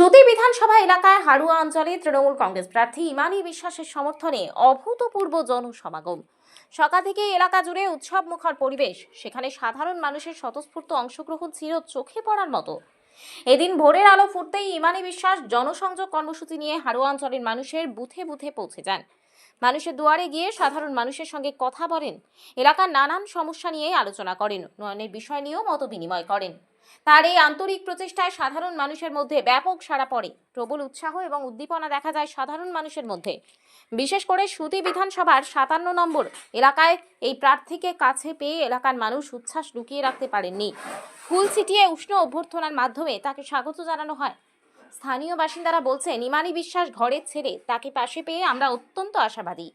সুতি বিধানসভা এলাকায় হাড়ুয়া অঞ্চলে তৃণমূল কংগ্রেস প্রার্থী ইমানি বিশ্বাসের সমর্থনে অভূতপূর্ব জনসমাগম। সকাল থেকে এলাকা জুড়ে উৎসব মুখর পরিবেশ। সেখানে সাধারণ মানুষের স্বতঃস্ফূর্ত অংশগ্রহণ ছিল চোখে পড়ার মতো। এদিন ভোরের আলো ফুটতেই ইমানি বিশ্বাস জনসংযোগ কর্মসূচি নিয়ে হাড়ুয়া অঞ্চলের মানুষের বুথে বুথে পৌঁছে যান। মানুষের দুয়ারে গিয়ে সাধারণ মানুষের সঙ্গে কথা বলেন, এলাকার নানান সমস্যা নিয়ে আলোচনা করেন, উন্নয়নের বিষয় নিয়েও মত বিনিময় করেন। তার এই আন্তরিক প্রচেষ্টায় সাধারণ মানুষের মধ্যে ব্যাপক সাড়া পড়ে। প্রবল উৎসাহ এবং উদ্দীপনা দেখা যায় সাধারণ মানুষের মধ্যে। বিশেষ করে সুতি বিধানসভার 57 নম্বর এলাকায় এই প্রার্থীকে কাছে পেয়ে এলাকার মানুষ উচ্ছ্বাস লুকিয়ে রাখতে পারেননি। ফুল ছিটিয়ে উষ্ণ অভ্যর্থনার মাধ্যমে তাকে স্বাগত জানানো হয়। স্থানীয় বাসিন্দারা বলছেন, ইমানি বিশ্বাস ঘরের ছেলে, তাকে পাশে পেয়ে আমরা অত্যন্ত আশাবাদী।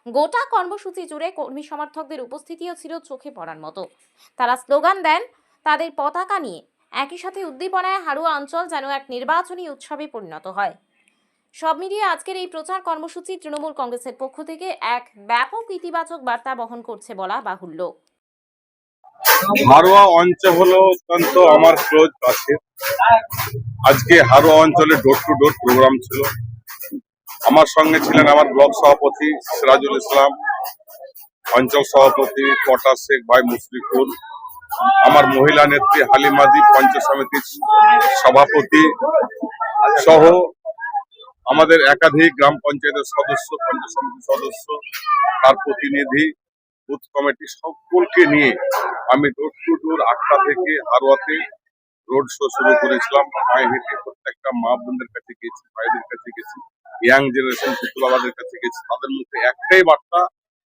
গোটা কর্মসূচি জুড়ে কর্মী সমর্থকদের উপস্থিতিও ছিল চোখে পড়ার মতো। তারা স্লোগান দেন তাদের পতাকা নিয়ে। একই সাথে উদ্দীপনায় হাড়ুয়া অঞ্চল যেন এক নির্বাচনী উৎসবে পরিণত হয়। সব মিলিয়ে আজকের এই প্রচার কর্মসূচি তৃণমূল কংগ্রেসের পক্ষ থেকে এক ব্যাপক ইতিবাচক বার্তা বহন করছে বলা বাহুল্য। হাড়ুয়া অঞ্চল হলো অত্যন্ত আমার ক্লোজ আছে। আজকে হাড়ুয়া অঞ্চলে ডোর টু ডোর প্রোগ্রাম ছিল। আমার সঙ্গে ছিলেন আমার ব্লক সভাপতি সিরাজুল ইসলাম, অঞ্চল সভাপতি কটা শেখ ভাই মুশরিকুর, আমার মহিলা নেত্রী হালিমাদি, পঞ্চায়েত সমিতির সভাপতি সহ আমাদের একাধিক গ্রাম পঞ্চায়েতের সদস্য, পঞ্চায়েত সমিতির সদস্য, তার প্রতিনিধি, বুথ কমিটি সকলকে নিয়ে আমি ডোর টু ডোর 8টা থেকে হাড়ুয়াতে রোড শো শুরু করেছিলাম। পায়ে হেঁটে প্রত্যেকটা মা বোনদের কাছে গেছি, ভাইদের কাছে গেছি, ইয়াং জেনারেশন বাবাদের কাছে গেছি। তাদের মধ্যে একটাই বার্তা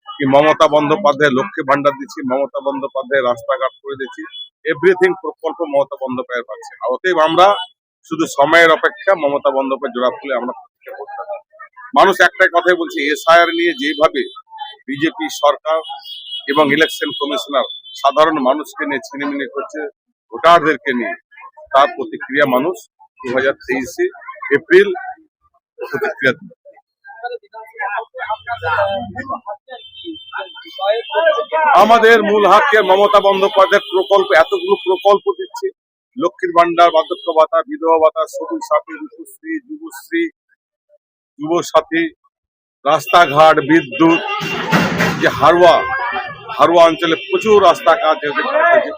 কি মমতা বন্দ্যোপাধ্যায় লক্ষ্মী ভান্ডার দিচ্ছি, মমতা বন্দ্যোপাধ্যায় রাস্তাঘাট করে দিচ্ছি, এভরিথিং প্রকল্প মমতা বন্দ্যোপাধ্যায় পাচ্ছে। অতএব আমরা শুধু সময়ের অপেক্ষা, মমতা বন্দ্যোপাধ্যায় জোড়া ফুলে আমরা মানুষ একটাই কথাই বলছে, এসআইআর নিয়ে যেভাবে বিজেপি সরকার এবং ইলেকশন কমিশনার সাধারণ মানুষকে নিয়ে ছিনিমিনি করছে, ভোটারদেরকে নিয়ে, তার প্রতিক্রিয়া মানুষ 2023 এপ্রিল প্রতিক্রিয়া দিবে। আমাদের মূল হাতকে মমতা বন্দ্যোপাধ্যায়ের প্রকল্প, এতগুলো প্রকল্প দিচ্ছে, লক্ষ্মীর ভান্ডার, বার্ধক্য ভাতা, বিধবা ভাতা, সবুজ সাথী, রূপশ্রী, যুবশ্রী, যুব সাথী, রাস্তাঘাট, বিদ্যুৎ। যে হাড়ুয়া অঞ্চলে প্রচুর রাস্তা কাজ হয়েছে,